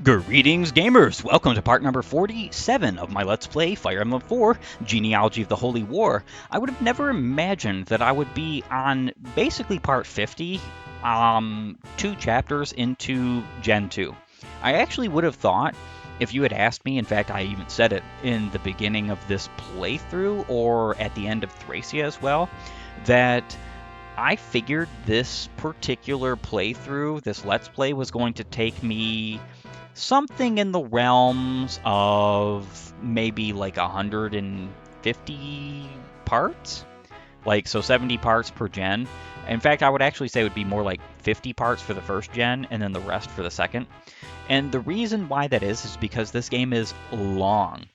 Greetings, gamers! Welcome to part number 47 of my Let's Play Fire Emblem 4, Genealogy of the Holy War. I would have never imagined that I would be on basically part 50, 2 chapters into Gen 2. I actually would have thought, if you had asked me, in fact I even said it in the beginning of this playthrough, or at the end of Thracia as well, that I figured this particular playthrough, this Let's Play, was going to take me something in the realms of maybe like 150 parts. So 70 parts per gen. In fact, I would actually say it would be more like 50 parts for the first gen and then the rest for the second. And the reason why that is because this game is long.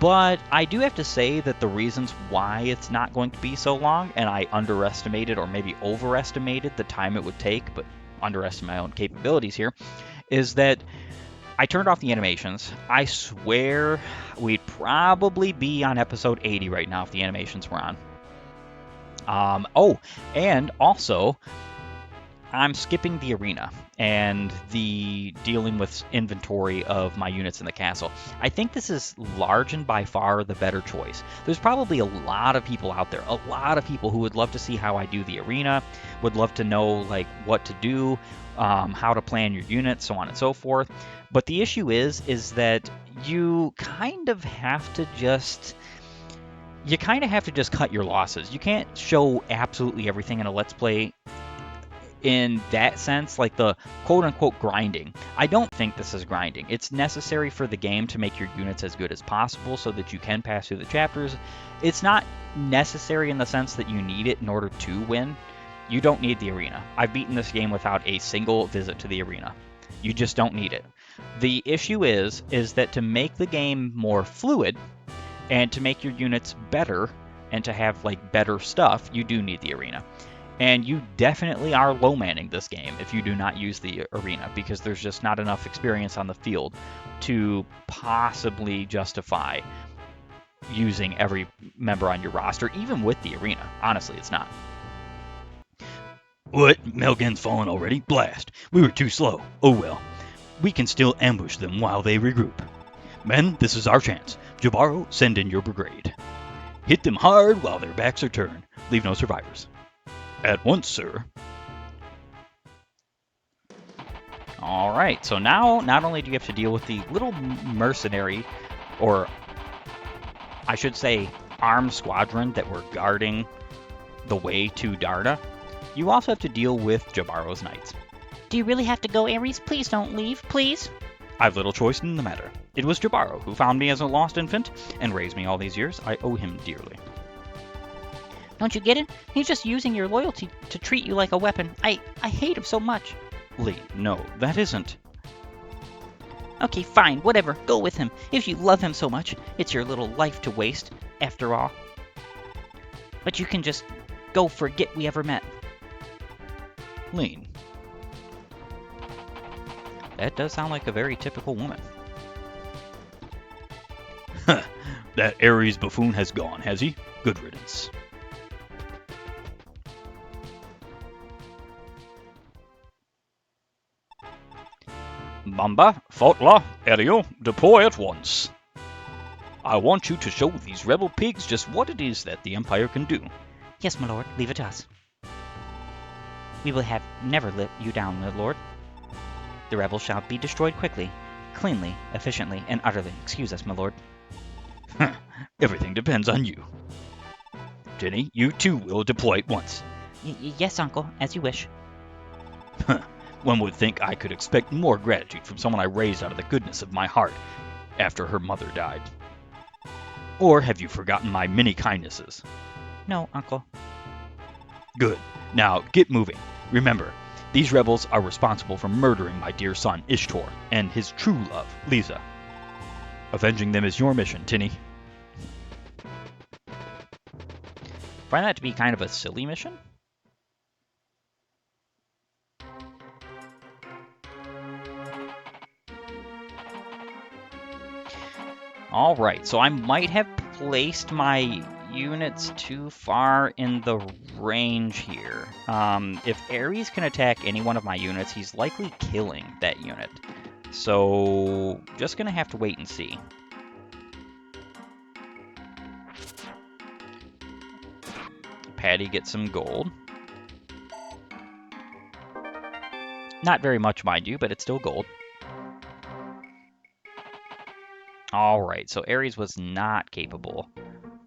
But I do have to say that the reasons why it's not going to be so long, and I underestimated or maybe overestimated the time it would take, but underestimated my own capabilities here, is that I turned off the animations. I swear we'd probably be on episode 80 right now if the animations were on. And also, I'm skipping the arena and the dealing with inventory of my units in the castle. I think this is large and by far the better choice. There's probably a lot of people out there, a lot of people who would love to see how I do the arena, would love to know like what to do, how to plan your units, so on and so forth. But the issue is that you kind of have to just cut your losses. You can't show absolutely everything in a Let's Play in that sense, like the quote-unquote grinding. I don't think this is grinding. It's necessary for the game to make your units as good as possible so that you can pass through the chapters. It's not necessary in the sense that you need it in order to win. You don't need the arena. I've beaten this game without a single visit to the arena. You just don't need it. The issue is that to make the game more fluid and to make your units better and to have like better stuff, you do need the arena. And you definitely are low-manning this game if you do not use the arena, because there's just not enough experience on the field to possibly justify using every member on your roster, even with the arena. Honestly, it's not. What? Melgen's fallen already? Blast! We were too slow. Oh well. We can still ambush them while they regroup. Men, this is our chance. Jabaro, send in your brigade. Hit them hard while their backs are turned. Leave no survivors. At once, sir. Alright, so now not only do you have to deal with the little mercenary, or I should say armed squadron that were guarding the way to Darna, you also have to deal with Jabaro's knights. Do you really have to go, Ares? Please don't leave, please. I've little choice in the matter. It was Jabaro who found me as a lost infant and raised me all these years. I owe him dearly. Don't you get it? He's just using your loyalty to treat you like a weapon. I hate him so much. Lee, no, that isn't. Okay, fine, whatever. Go with him. If you love him so much, it's your little life to waste, after all. But you can just go forget we ever met. Lean. That does sound like a very typical woman. Huh, that Ares buffoon has gone, has he? Good riddance. Mamba, Fautla, Ariel, deploy at once. I want you to show these rebel pigs just what it is that the Empire can do. Yes, my lord, leave it to us. We will have never let you down, my lord. The rebels shall be destroyed quickly, cleanly, efficiently, and utterly. Excuse us, my lord. Everything depends on you. Jenny, you too will deploy at once. Yes, uncle, as you wish. One would think I could expect more gratitude from someone I raised out of the goodness of my heart after her mother died. Or have you forgotten my many kindnesses? No, uncle. Good. Now, get moving. Remember, these rebels are responsible for murdering my dear son, Ishtor, and his true love, Lisa. Avenging them is your mission, Tinny. Find that to be kind of a silly mission? Alright, so I might have placed my units too far in the range here. If Ares can attack any one of my units, he's likely killing that unit. So, just gonna have to wait and see. Patty gets some gold. Not very much, mind you, but it's still gold. Alright, so Ares was not capable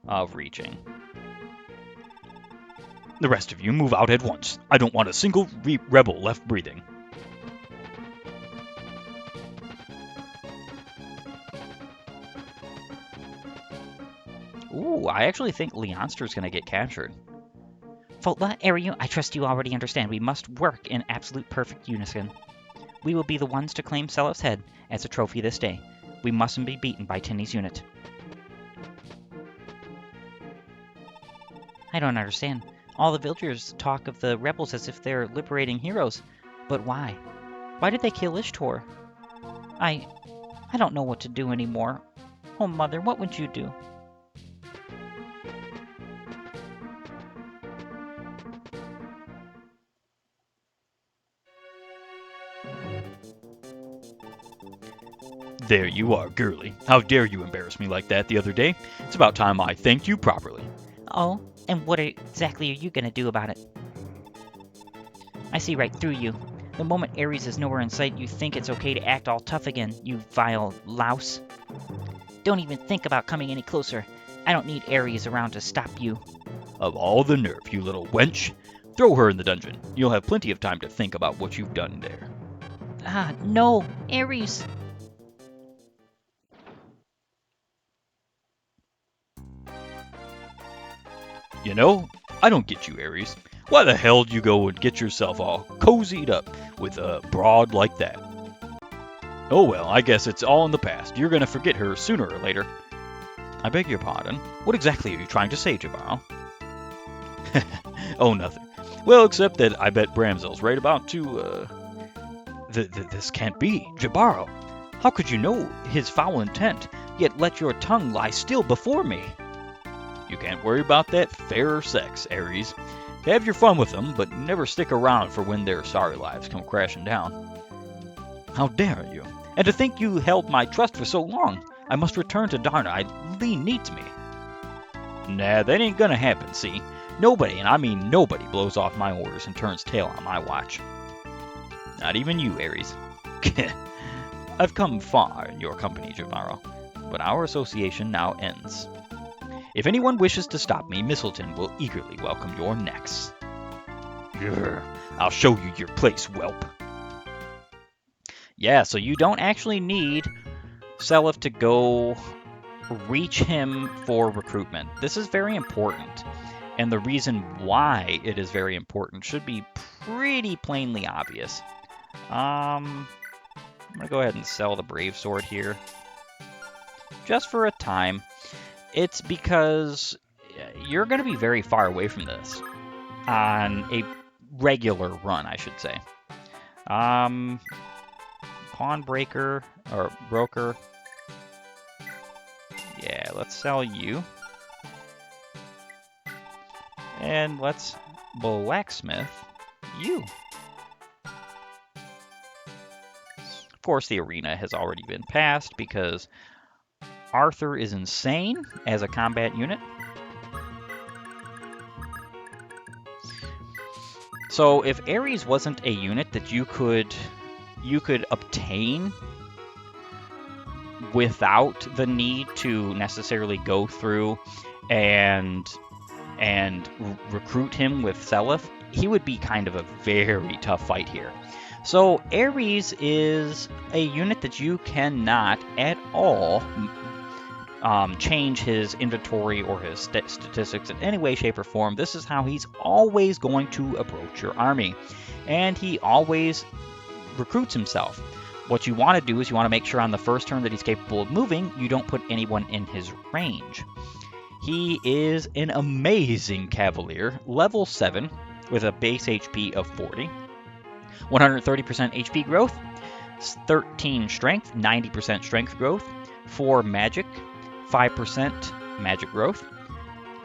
of reaching. The rest of you move out at once. I don't want a single rebel left breathing. Ooh, I actually think Leonster's gonna get captured. Foltla, Ariu, I trust you already understand. We must work in absolute perfect unison. We will be the ones to claim Seliph's head as a trophy this day. We mustn't be beaten by Tinny's unit. I don't understand. All the villagers talk of the rebels as if they're liberating heroes. But why? Why did they kill Ishtar? I don't know what to do anymore. Oh, Mother, what would you do? There you are, girly. How dare you embarrass me like that the other day? It's about time I thanked you properly. Oh, and what exactly are you going to do about it? I see right through you. The moment Ares is nowhere in sight, you think it's okay to act all tough again, you vile louse. Don't even think about coming any closer. I don't need Ares around to stop you. Of all the nerve, you little wench. Throw her in the dungeon. You'll have plenty of time to think about what you've done there. Ah, no, Ares! You know, I don't get you, Ares. Why the hell do you go and get yourself all cozied up with a broad like that? Oh well, I guess it's all in the past. You're gonna forget her sooner or later. I beg your pardon. What exactly are you trying to say, Jabaro? Oh, nothing. Well, except that I bet Bramzel's right about to, This can't be. Jabaro, how could you know his foul intent, yet let your tongue lie still before me? You can't worry about that fairer sex, Ares. Have your fun with them, but never stick around for when their sorry lives come crashing down. How dare you? And to think you held my trust for so long. I must return to Darna. Eileen needs me. Nah, that ain't gonna happen, see? Nobody, and I mean nobody, blows off my orders and turns tail on my watch. Not even you, Ares. I've come far in your company, Jabaro, but our association now ends. If anyone wishes to stop me, Mistleton will eagerly welcome your necks. Grr, I'll show you your place, whelp. Yeah, so you don't actually need Seliph to go reach him for recruitment. This is very important, and the reason why it is very important should be pretty plainly obvious. I'm going to go ahead and sell the Brave Sword here, just for a time. It's because you're going to be very far away from this on a regular run, I should say. Pawnbreaker, or broker. Yeah, let's sell you. And let's blacksmith you. Of course, the arena has already been passed because Arthur is insane as a combat unit. So if Ares wasn't a unit that you could obtain without the need to necessarily go through and recruit him with Seliph, he would be kind of a very tough fight here. So Ares is a unit that you cannot at all change his inventory or his statistics in any way, shape, or form. This is how he's always going to approach your army, and he always recruits himself. What you want to do is you want to make sure on the first turn that he's capable of moving, you don't put anyone in his range. He is an amazing Cavalier, level 7, with a base HP of 40, 130% HP growth, 13 strength, 90% strength growth, 4 magic, 5% magic growth,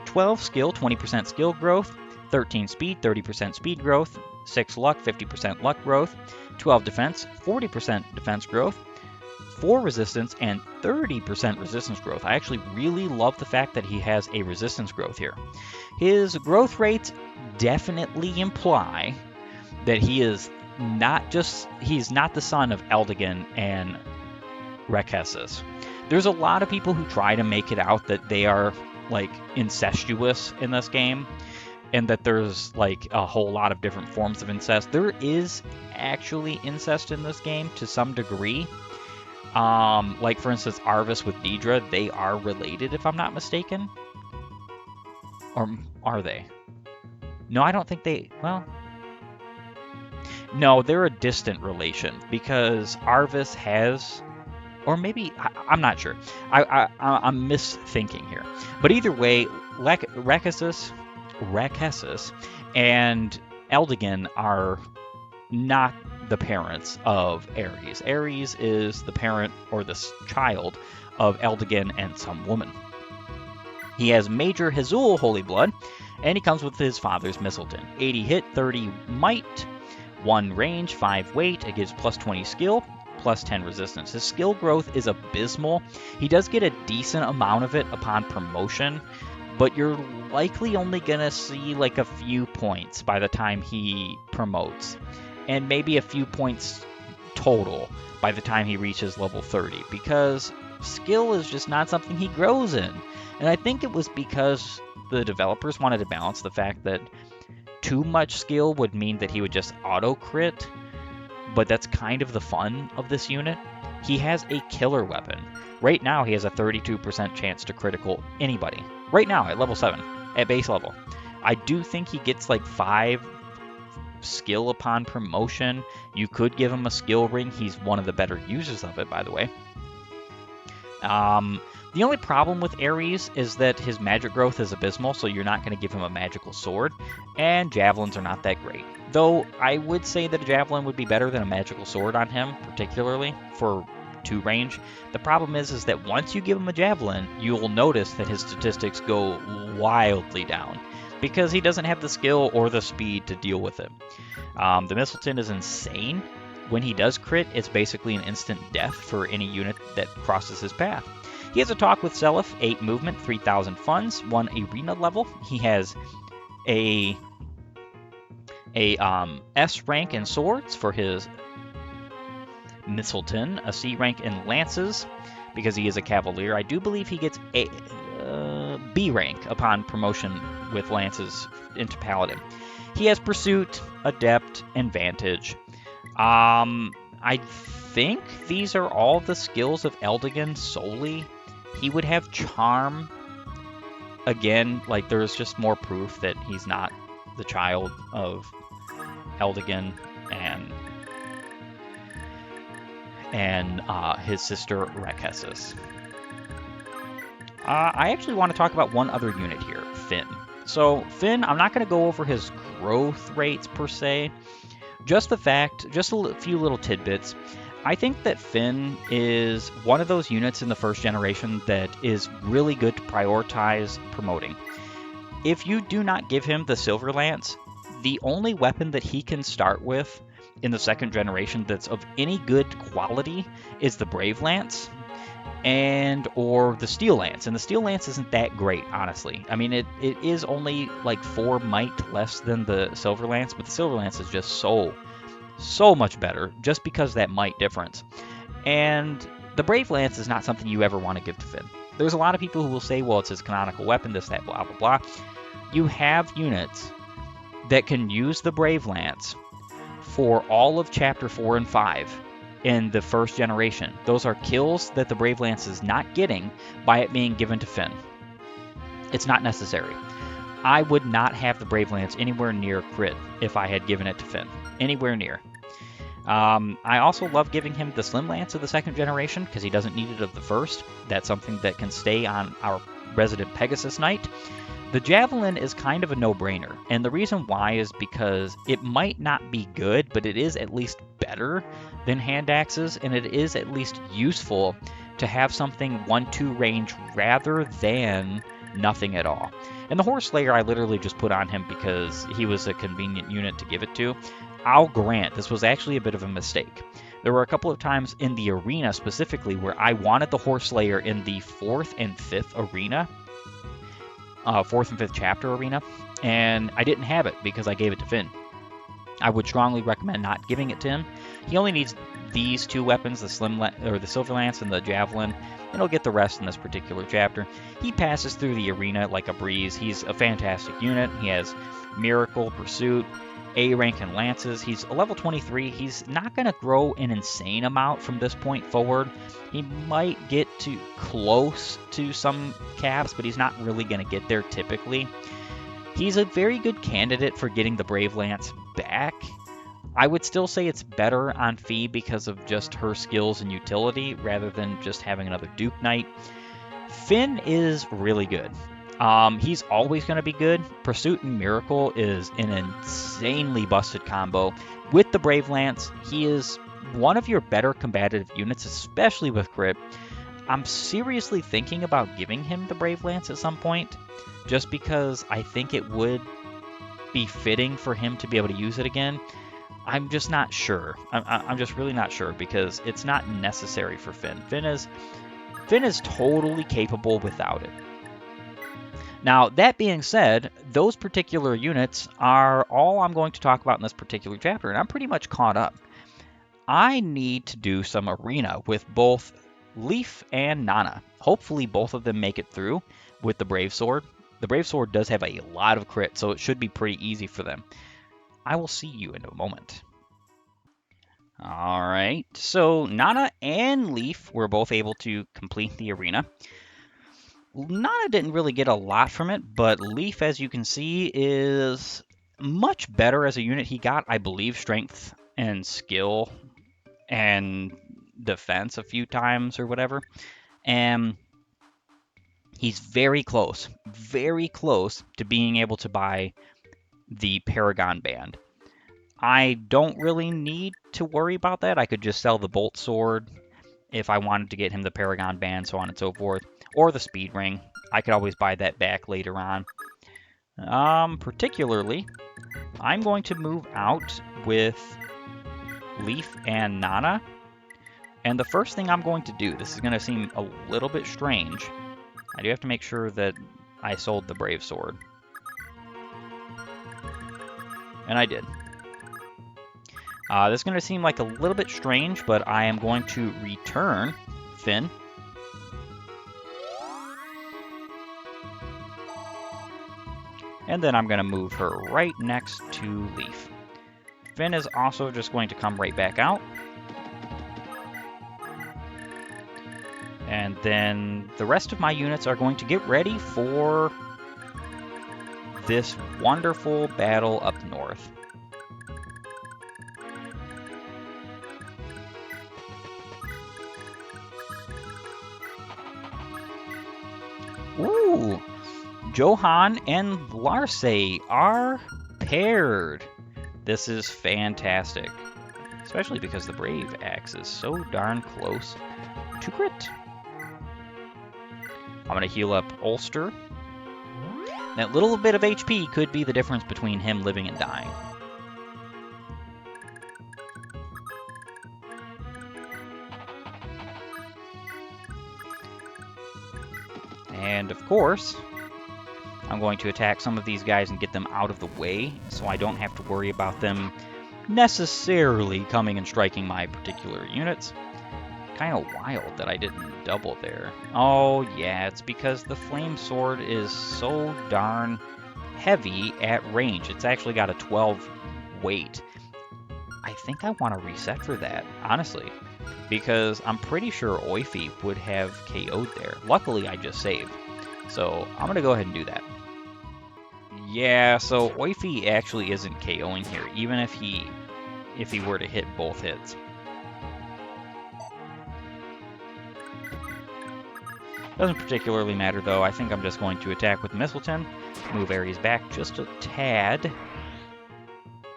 12 skill, 20% skill growth, 13 speed, 30% speed growth, 6 luck, 50% luck growth, 12 defense, 40% defense growth, 4 resistance, and 30% resistance growth. I actually really love the fact that he has a resistance growth here. His growth rates definitely imply that he's not the son of Eldigan and Rekessis. There's a lot of people who try to make it out that they are like incestuous in this game, and that there's like a whole lot of different forms of incest. There is actually incest in this game to some degree. Like for instance, Arvis with Deidre, they are related if I'm not mistaken. Or are they? No, I don't think they, well, no, they're a distant relation because Arvis has, or maybe, I'm not sure. I'm misthinking here. But either way, Rekessis and Eldigan are not the parents of Ares. Ares is the parent or the child of Eldigan and some woman. He has Major Hizul Holy Blood, and he comes with his father's Mistletoe. 80 hit, 30 might, 1 range, 5 weight. It gives plus 20 skill, plus 10 resistance. His skill growth is abysmal. He does get a decent amount of it upon promotion, but you're likely only going to see like a few points by the time he promotes, and maybe a few points total by the time he reaches level 30, because skill is just not something he grows in. And I think it was because the developers wanted to balance the fact that too much skill would mean that he would just auto crit, but that's kind of the fun of this unit. He has a killer weapon. Right now he has a 32% chance to critical anybody. Right now at level 7, at base level. I do think he gets like 5 skill upon promotion. You could give him a skill ring. He's one of the better users of it, by the way. The only problem with Ares is that his magic growth is abysmal, so you're not going to give him a magical sword, and javelins are not that great. Though I would say that a javelin would be better than a magical sword on him, particularly for 2 range. The problem is that once you give him a javelin, you'll notice that his statistics go wildly down, because he doesn't have the skill or the speed to deal with it. The Mistletoe is insane. When he does crit, it's basically an instant death for any unit that crosses his path. He has a talk with Seliph, 8 movement, 3,000 funds, 1 arena level. He has a S rank in swords for his Mistletoe, a C rank in lances because he is a cavalier. I do believe he gets a B rank upon promotion with lances into paladin. He has pursuit, adept, and vantage. I think these are all the skills of Eldigan solely. He would have charm. Again, like there's just more proof that he's not the child of Eldigan and his sister Rekessis. I actually want to talk about one other unit here, Finn. So Finn, I'm not going to go over his growth rates per se. Just a few little tidbits. I think that Finn is one of those units in the first generation that is really good to prioritize promoting. If you do not give him the Silver Lance, the only weapon that he can start with in the second generation that's of any good quality is the Brave Lance or the Steel Lance. And the Steel Lance isn't that great, honestly. I mean, it is only like 4 might less than the Silver Lance, but the Silver Lance is just so much better just because of that might difference. And the Brave Lance is not something you ever want to give to Finn. There's a lot of people who will say, well, it's his canonical weapon, this, that, blah, blah, blah. You have units that can use the Brave Lance for all of Chapter 4 and 5 in the first generation. Those are kills that the Brave Lance is not getting by it being given to Finn. It's not necessary. I would not have the Brave Lance anywhere near crit if I had given it to Finn. Anywhere near. I also love giving him the Slim Lance of the second generation because he doesn't need it of the first. That's something that can stay on our resident Pegasus Knight. The Javelin is kind of a no-brainer, and the reason why is because it might not be good, but it is at least better than hand axes, and it is at least useful to have something 1-2 range rather than nothing at all. And the Horse Slayer I literally just put on him because he was a convenient unit to give it to. I'll grant this was actually a bit of a mistake. There were a couple of times in the arena specifically where I wanted the Horse Slayer in the 4th and 5th arena, 4th and 5th chapter arena, and I didn't have it because I gave it to Finn. I would strongly recommend not giving it to him. He only needs these 2 weapons, the Silver Lance and the Javelin, and he'll get the rest in this particular chapter. He passes through the arena like a breeze. He's a fantastic unit. He has Miracle, Pursuit, A rank and lances. He's a level 23. He's not going to grow an insane amount from this point forward. He might get to close to some caps, but he's not really going to get there typically. He's a very good candidate for getting the Brave Lance back. I would still say it's better on Fee because of just her skills and utility rather than just having another Duke Knight. Finn is really good. He's always going to be good. Pursuit and Miracle is an insanely busted combo. With the Brave Lance, he is one of your better combative units, especially with crit. I'm seriously thinking about giving him the Brave Lance at some point, just because I think it would be fitting for him to be able to use it again. I'm just not sure. I'm just really not sure because it's not necessary for Finn. Finn is totally capable without it. Now, that being said, those particular units are all I'm going to talk about in this particular chapter, and I'm pretty much caught up. I need to do some arena with both Leaf and Nana. Hopefully both of them make it through with the Brave Sword. The Brave Sword does have a lot of crit, so it should be pretty easy for them. I will see you in a moment. Alright, so Nana and Leaf were both able to complete the arena. Nana didn't really get a lot from it, but Leaf, as you can see, is much better as a unit. He got, I believe, strength and skill and defense a few times or whatever. And he's very close to being able to buy the Paragon Band. I don't really need to worry about that. I could just sell the Bolt Sword if I wanted to get him the Paragon Band, so on and so forth, or the Speed Ring. I could always buy that back later on. Particularly, I'm going to move out with Leaf and Nana. And the first thing I'm going to do, this is going to seem a little bit strange. I do have to make sure that I sold the Brave Sword. And I did. This is going to seem like a little bit strange, but I am going to return Finn. And then I'm going to move her right next to Leaf. Finn is also just going to come right back out. And then the rest of my units are going to get ready for this wonderful battle up north. Ooh! Johan and Larce are paired. This is fantastic. Especially because the Brave Axe is so darn close to crit. I'm going to heal up Ulster. That little bit of HP could be the difference between him living and dying. And of course, I'm going to attack some of these guys and get them out of the way so I don't have to worry about them necessarily coming and striking my particular units. Kind of wild that I didn't double there. Oh yeah, it's because the Flame Sword is so darn heavy at range. It's actually got a 12 weight. I think I want to reset for that, honestly, because I'm pretty sure Oifi would have KO'd there. Luckily, I just saved. So I'm going to go ahead and do that. Yeah, so Oifi actually isn't KOing here, even if he were to hit both hits. Doesn't particularly matter though. I think I'm just going to attack with Mistleton, move Ares back just a tad.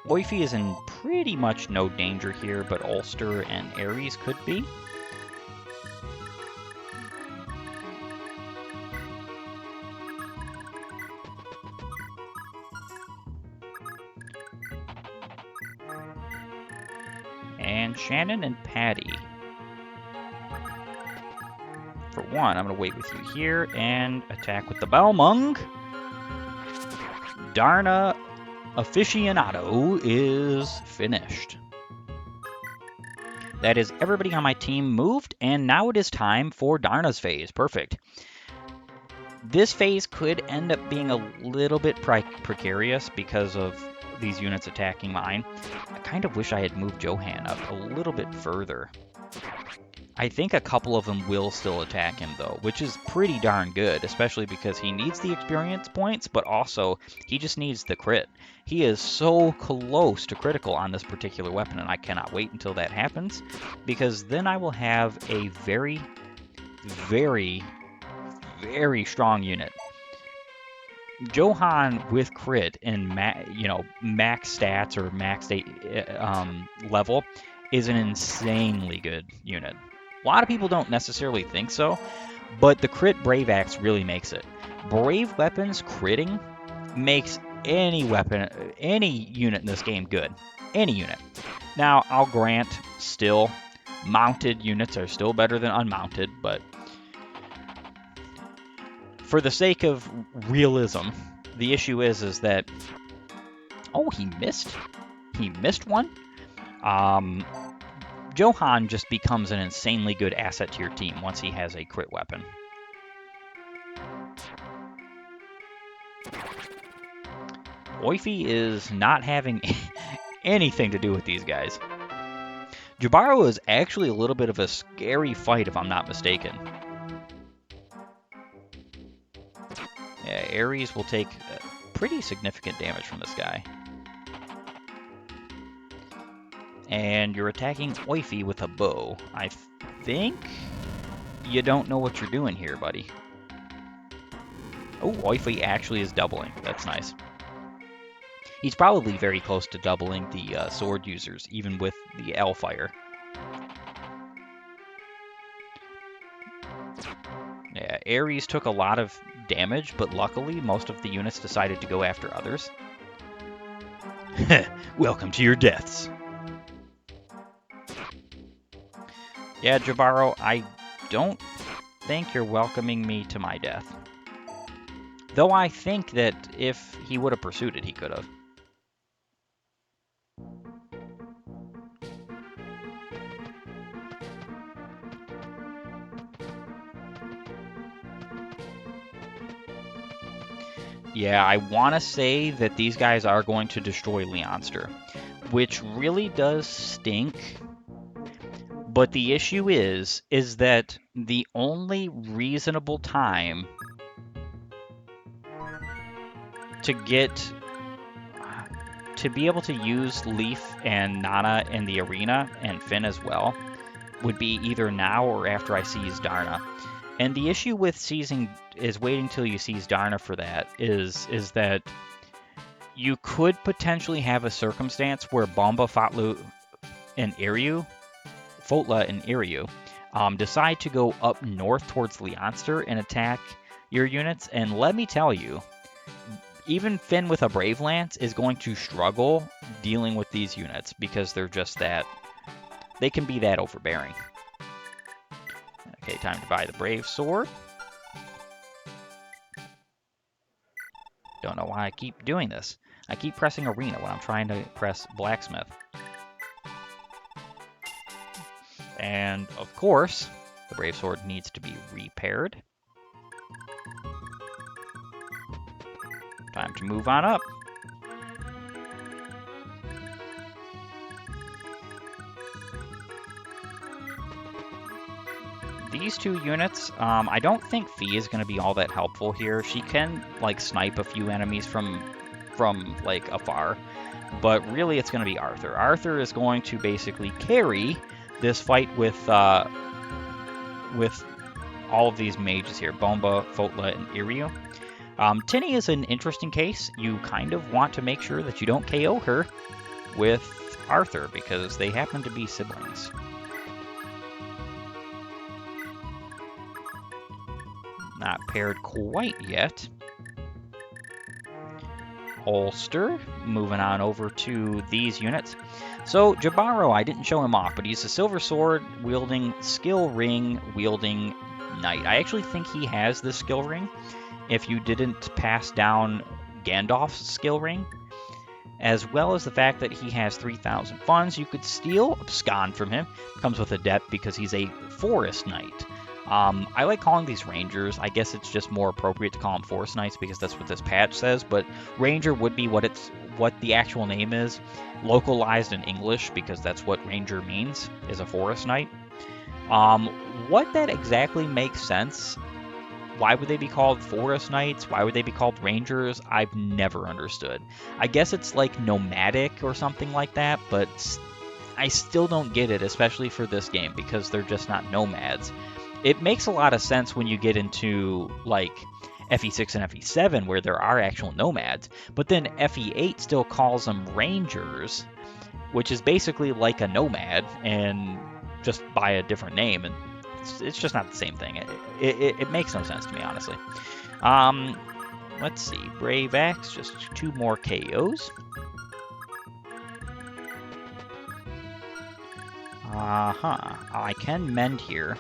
Oifi is in pretty much no danger here, but Ulster and Ares could be. Shannon and Patty. For one, I'm going to wait with you here and attack with the Balmung. Darna Aficionado is finished. That is everybody on my team moved, and now it is time for Darna's phase. Perfect. This phase could end up being a little bit precarious because of these units attacking mine. I kind of wish I had moved Johan up a little bit further. I think a couple of them will still attack him, though, which is pretty darn good, especially because he needs the experience points, but also he just needs the crit. He is so close to critical on this particular weapon, and I cannot wait until that happens, because then I will have a very, very, very strong unit. Johan with crit and max stats or max level is an insanely good unit. A lot of people don't necessarily think so, but the crit Brave Axe really makes it. Brave weapons critting makes any weapon, any unit in this game good. Any unit. Now, I'll grant still, mounted units are still better than unmounted, but for the sake of realism, the issue is that... Oh, he missed? He missed one? Johan just becomes an insanely good asset to your team once he has a crit weapon. Oifi is not having anything to do with these guys. Jabaro is actually a little bit of a scary fight if I'm not mistaken. Yeah, Ares will take pretty significant damage from this guy. And you're attacking Oifi with a bow. I think you don't know what you're doing here, buddy. Oh, Oifi actually is doubling. That's nice. He's probably very close to doubling the sword users, even with the L-Fire. Yeah, Ares took a lot of damage, but luckily most of the units decided to go after others. Welcome to your deaths. Yeah, Jabaro, I don't think you're welcoming me to my death. Though I think that if he would have pursued it, he could have. Yeah, I want to say that these guys are going to destroy Leonster, which really does stink. But the issue is that the only reasonable time to be able to use Leaf and Nana in the arena, and Finn as well, would be either now or after I seize Darna. And the issue with seizing is waiting till you seize Darna for that is that you could potentially have a circumstance where Bomba, Fotla, and Iryu decide to go up north towards Leonster and attack your units. And let me tell you, even Finn with a Brave Lance is going to struggle dealing with these units because they're just that... They can be that overbearing. Okay, time to buy the Brave Sword. Don't know why I keep doing this. I keep pressing Arena when I'm trying to press Blacksmith. And, of course, the Brave Sword needs to be repaired. Time to move on up. These two units, I don't think Fee is going to be all that helpful here. She can, like, snipe a few enemies from like, afar. But really, it's going to be Arthur. Arthur is going to basically carry this fight with all of these mages here. Bomba, Fotla, and Iryu. Tinny is an interesting case. You kind of want to make sure that you don't KO her with Arthur, because they happen to be siblings. Not paired quite yet. Ulster. Moving on over to these units. So Jabaro, I didn't show him off, but he's a silver sword wielding, skill ring wielding knight. I actually think he has this skill ring. If you didn't pass down Gandalf's skill ring, as well as the fact that he has 3,000 funds, you could steal abscond from him. Comes with adept because he's a forest knight. I like calling these rangers. I guess it's just more appropriate to call them forest knights because that's what this patch says. But ranger would be what the actual name is, localized in English because that's what ranger means, is a forest knight. What that exactly makes sense. Why would they be called forest knights? Why would they be called rangers? I've never understood. I guess it's like nomadic or something like that, but I still don't get it, especially for this game, because they're just not nomads. It makes a lot of sense when you get into like FE6 and FE7 where there are actual nomads, but then FE8 still calls them rangers, which is basically like a nomad and just by a different name, and it's just not the same thing. It makes no sense to me, honestly. Let's see. Brave Axe, just 2 more KOs. I can mend here.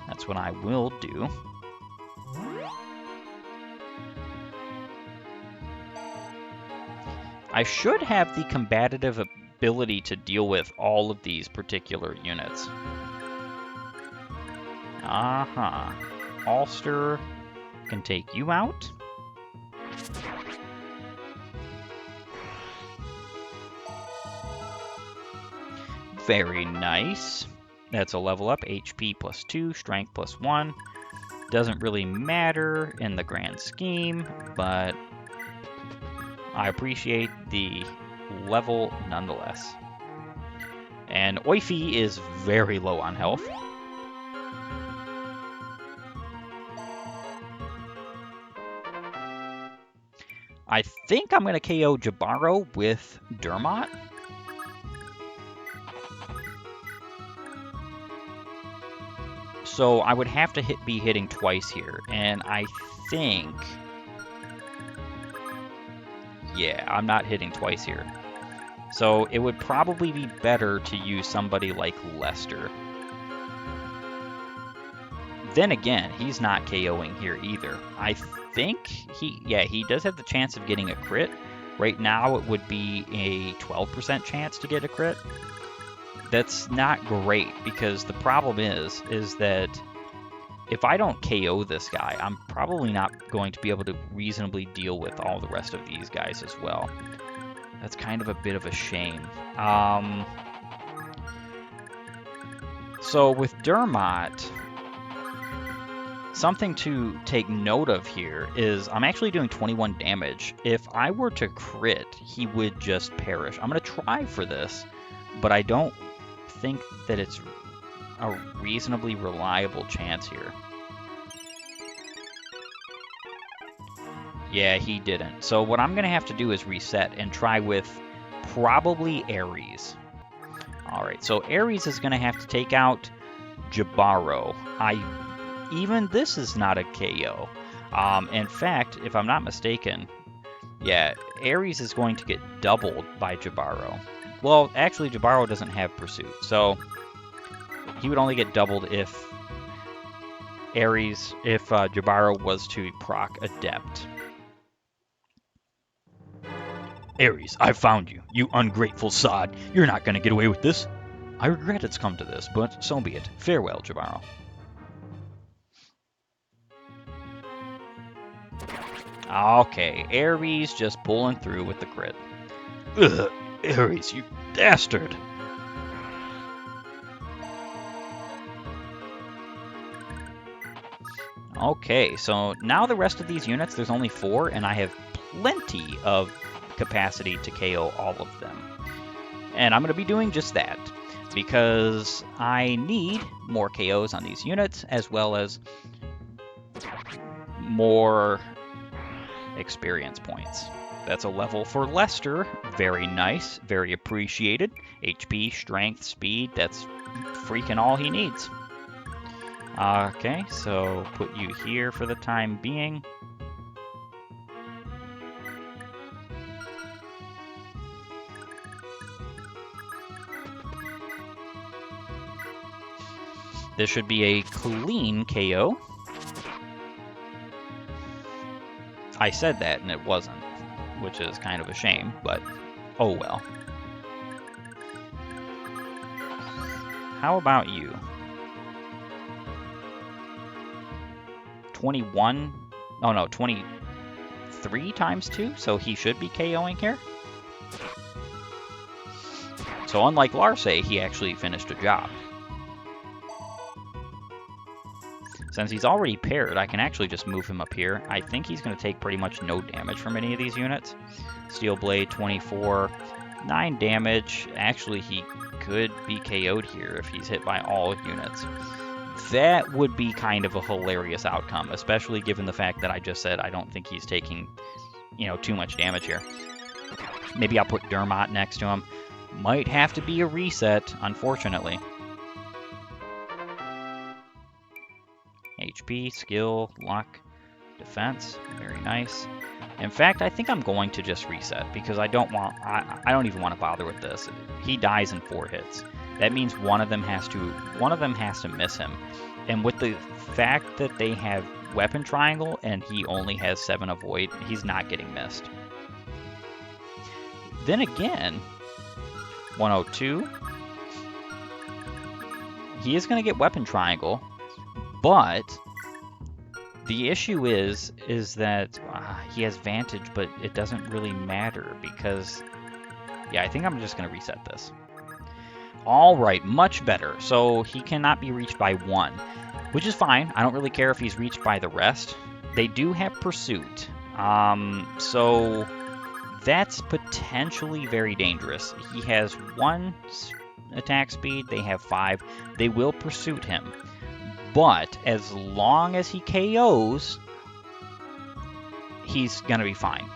That's what I will do. I should have the combative ability to deal with all of these particular units. Ulster can take you out. Very nice. That's a level up. HP +2, strength +1. Doesn't really matter in the grand scheme, but I appreciate the level nonetheless. And Oifi is very low on health. I think I'm going to KO Jabaro with Dermot. So I would have to be hitting twice here, and I think... Yeah, I'm not hitting twice here. So it would probably be better to use somebody like Lester. Then again, he's not KOing here either. I think he does have the chance of getting a crit. Right now it would be a 12% chance to get a crit. That's not great because the problem is that if I don't KO this guy, I'm probably not going to be able to reasonably deal with all the rest of these guys as well. That's kind of a bit of a shame. So with Dermot, something to take note of here is I'm actually doing 21 damage. If I were to crit, he would just perish. I'm going to try for this, but I don't think that it's a reasonably reliable chance here. Yeah, he didn't. So what I'm going to have to do is reset and try with probably Ares. Alright, so Ares is going to have to take out Jabaro. Even this is not a KO. In fact, if I'm not mistaken, yeah, Ares is going to get doubled by Jabaro. Well, actually, Jabaro doesn't have Pursuit, so he would only get doubled if Jabaro was to proc Adept. Ares, I found you, you ungrateful sod. You're not going to get away with this. I regret it's come to this, but so be it. Farewell, Jabaro. Okay, Ares just pulling through with the crit. Ugh, Ares, you bastard! Okay, so now the rest of these units, there's only 4, and I have plenty of capacity to KO all of them. And I'm going to be doing just that, because I need more KOs on these units, as well as more experience points. That's a level for Lester. Very nice, very appreciated. HP, strength, speed, that's freaking all he needs. Okay, so put you here for the time being. This should be a clean KO. I said that and it wasn't, which is kind of a shame, but oh well. How about you? 21? Oh no, 23 times 2, so he should be KOing here. So unlike Larce, he actually finished a job. Since he's already paired, I can actually just move him up here. I think he's going to take pretty much no damage from any of these units. Steel Blade, 24, 9 damage. Actually, he could be KO'd here if he's hit by all units. That would be kind of a hilarious outcome, especially given the fact that I just said I don't think he's taking, you know, too much damage here. Maybe I'll put Dermot next to him. Might have to be a reset, unfortunately. HP, skill, luck, defense, very nice. In fact, I think I'm going to just reset because I don't even want to bother with this. He dies in 4 hits. That means one of them has to miss him. And with the fact that they have weapon triangle and he only has 7 avoid, he's not getting missed. Then again, 102. He is going to get weapon triangle. But the issue is that he has Vantage, but it doesn't really matter because, yeah, I think I'm just going to reset this. All right, much better. So he cannot be reached by 1, which is fine. I don't really care if he's reached by the rest. They do have Pursuit, so that's potentially very dangerous. He has 1 attack speed. They have 5. They will pursuit him. But as long as he KOs, he's going to be fine.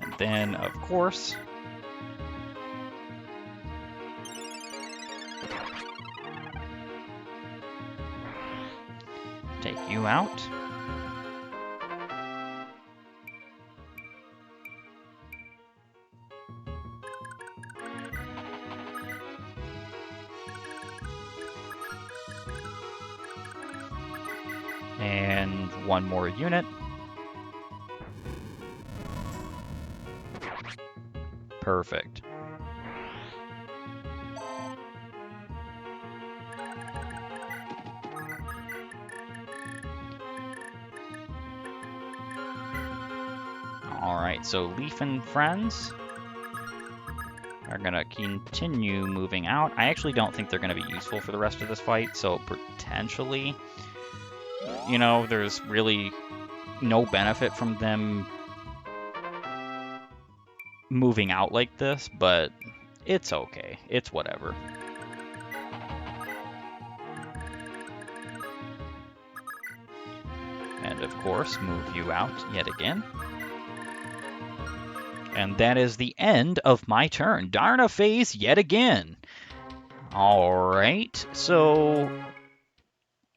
And then, of course, take you out. And 1 more unit. Perfect. Alright, so Leaf and friends are going to continue moving out. I actually don't think they're going to be useful for the rest of this fight, so potentially, you know, there's really no benefit from them moving out like this, but it's okay. It's whatever. And of course, move you out yet again. And that is the end of my turn. Darna phase yet again. Alright, so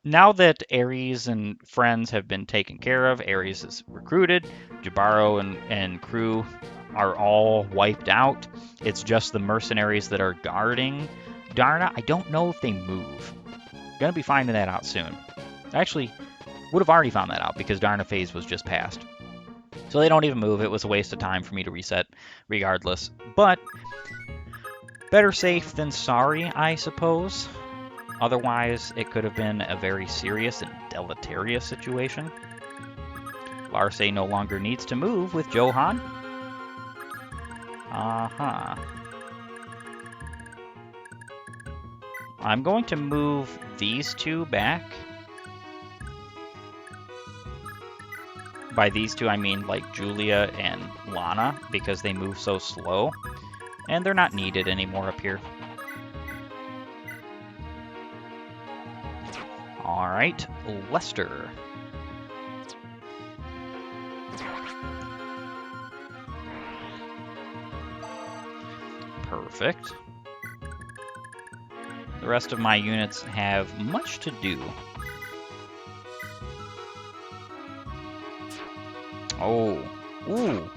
now that Ares and friends have been taken care of, Ares is recruited, Jabaro and crew are all wiped out. It's just the mercenaries that are guarding Darna. I don't know if they move. Gonna be finding that out soon. Actually, would have already found that out because Darna phase was just passed. So they don't even move. It was a waste of time for me to reset regardless. But better safe than sorry, I suppose. Otherwise, it could have been a very serious and deleterious situation. Larce no longer needs to move with Johan. I'm going to move these 2 back. By these 2, I mean like Julia and Lana, because they move so slow. And they're not needed anymore up here. Alright, Lester. Perfect. The rest of my units have much to do. Oh, ooh.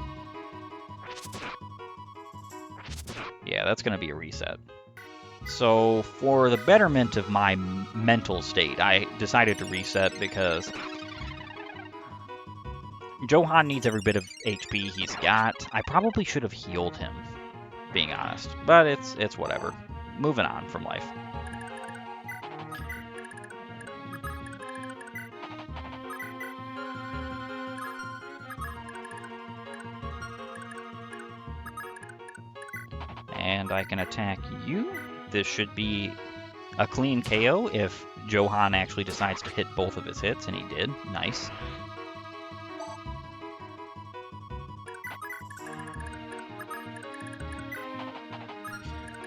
Yeah, that's going to be a reset. So for the betterment of my mental state, I decided to reset because Johann needs every bit of HP he's got. I probably should have healed him, being honest, but it's whatever. Moving on from life. And I can attack you. This should be a clean KO if Johann actually decides to hit both of his hits, and he did. Nice.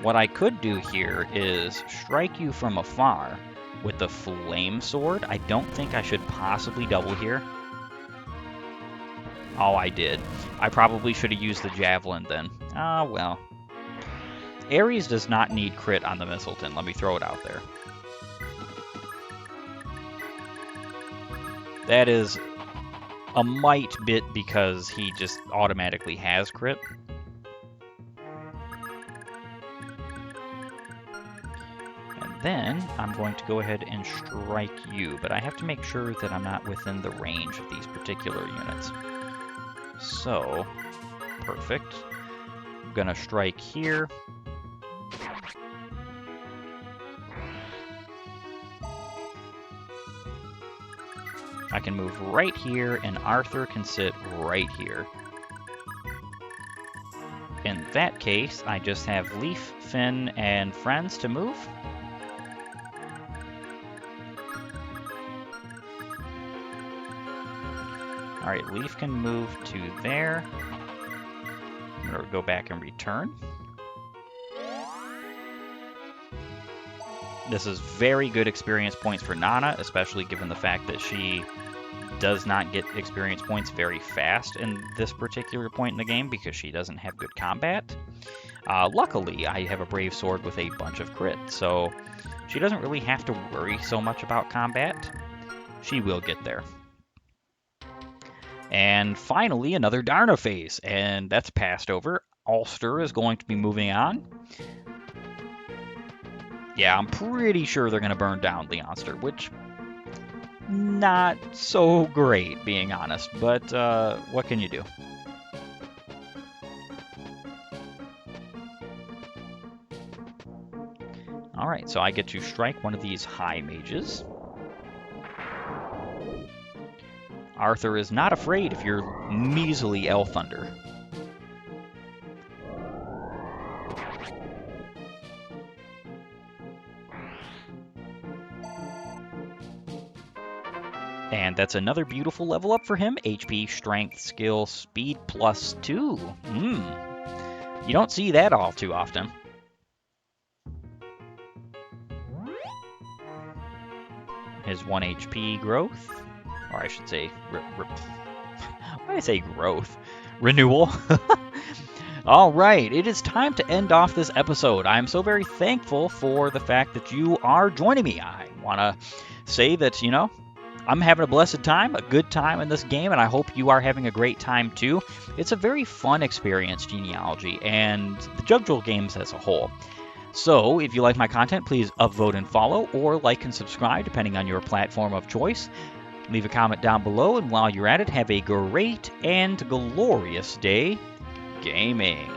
What I could do here is strike you from afar with the flame sword. I don't think I should possibly double here. Oh, I did. I probably should have used the javelin then. Ah, well. Ares does not need crit on the Mistleton. Let me throw it out there. That is a mite bit because he just automatically has crit. And then I'm going to go ahead and strike you, but I have to make sure that I'm not within the range of these particular units. So, perfect. I'm gonna strike here. I can move right here, and Arthur can sit right here. In that case, I just have Leaf, Finn, and friends to move. Alright, Leaf can move to there. I'm going to go back and return. This is very good experience points for Nana, especially given the fact that she does not get experience points very fast in this particular point in the game because she doesn't have good combat. Luckily, I have a Brave Sword with a bunch of crit, so she doesn't really have to worry so much about combat. She will get there. And finally, another Darna phase, and that's passed over. Ulster is going to be moving on. Yeah, I'm pretty sure they're going to burn down Leonster, which not so great, being honest, but what can you do? Alright, so I get to strike one of these high mages. Arthur is not afraid of your measly Elf Thunder. And that's another beautiful level up for him. HP, Strength, Skill, Speed +2. You don't see that all too often. His 1 HP growth. Or I should say, why did I say growth? Renewal. All right, it is time to end off this episode. I am so very thankful for the fact that you are joining me. I want to say that, you know, I'm having a blessed time, a good time in this game, and I hope you are having a great time too. It's a very fun experience, Genealogy, and the Jugdral games as a whole. So, if you like my content, please upvote and follow, or like and subscribe, depending on your platform of choice. Leave a comment down below, and while you're at it, have a great and glorious day gaming.